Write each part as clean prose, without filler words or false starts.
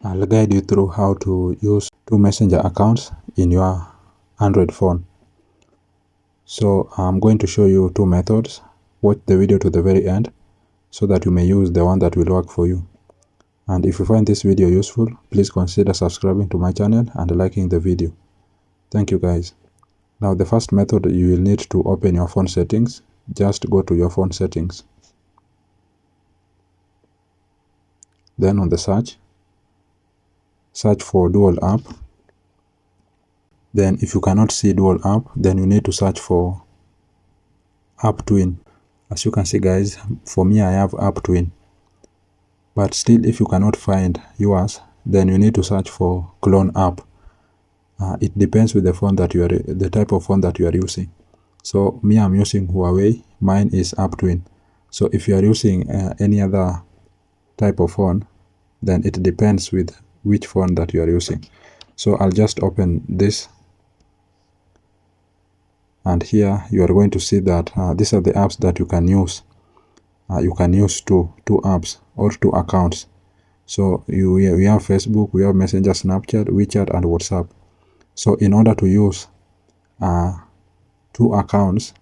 I'll guide you through how to use two messenger accounts in your Android phone. So I'm going to show you two methods. Watch the video to the very end so that you may use the one that will work for you. And if you find this video useful, please consider subscribing to my channel and liking the video. Thank you guys. Now the first method, you will need to open your phone settings. Just go to your phone settings. Then on the search for dual app. Then if you cannot see dual app, then you need to search for app twin. As you can see guys, for me I have app twin. But still, if you cannot find yours, then you need to search for clone app. It depends with the phone that you are, the type of phone that you are using. So me, I'm using Huawei. Mine is app twin. So if you are using any other type of phone, then it depends with which phone that you are using. So I'll just open this, and here you are going to see that these are the apps that you can use. You can use two apps or two accounts. So we have Facebook, we have Messenger, Snapchat, WeChat, and WhatsApp. So in order to use two accounts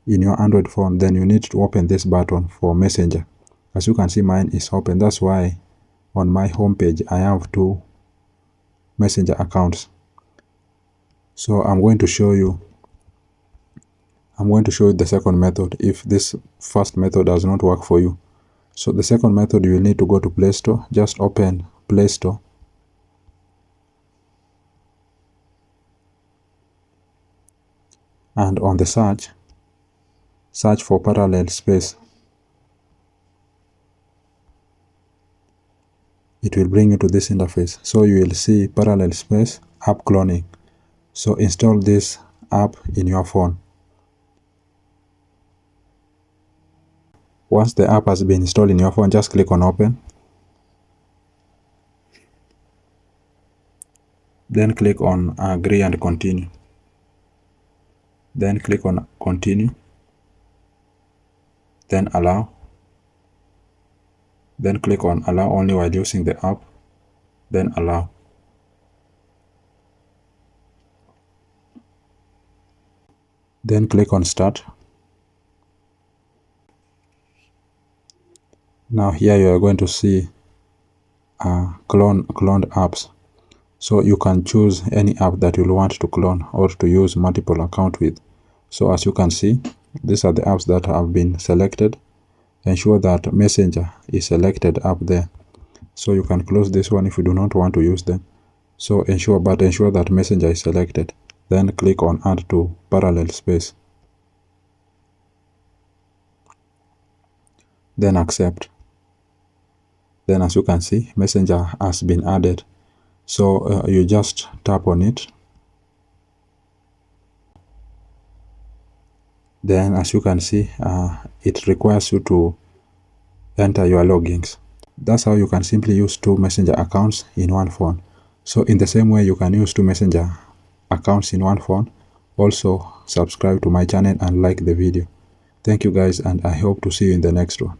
in your Android phone, then you need to open this button for Messenger. As you can see, mine is open. That's why on my home page I have two Messenger accounts. So I'm going to show you the second method if this first method does not work for you. So the second method, you will need to go to Play Store. Just open Play Store. And on the search for Parallel Space. It will bring you to this interface. So you will see Parallel Space app cloning. So install this app in your phone. Once the app has been installed in your phone, just click on open. Then click on agree and continue. Then click on continue. Then allow. Then click on allow only while using the app. Then allow. Then click on start. Now here you are going to see cloned apps. So you can choose any app that you want to clone or to use multiple accounts with. So as you can see, these are the apps that have been selected. Ensure that Messenger is selected up there. So you can close this one if you do not want to use them. So ensure that Messenger is selected. Then click on add to Parallel Space. Then accept. Then as you can see, Messenger has been added. So you just tap on it. Then as you can see, it requires you to enter your logins. That's how you can simply use two Messenger accounts in one phone. So in the same way you can use two Messenger accounts in one phone, also subscribe to my channel and like the video. Thank you guys, and I hope to see you in the next one.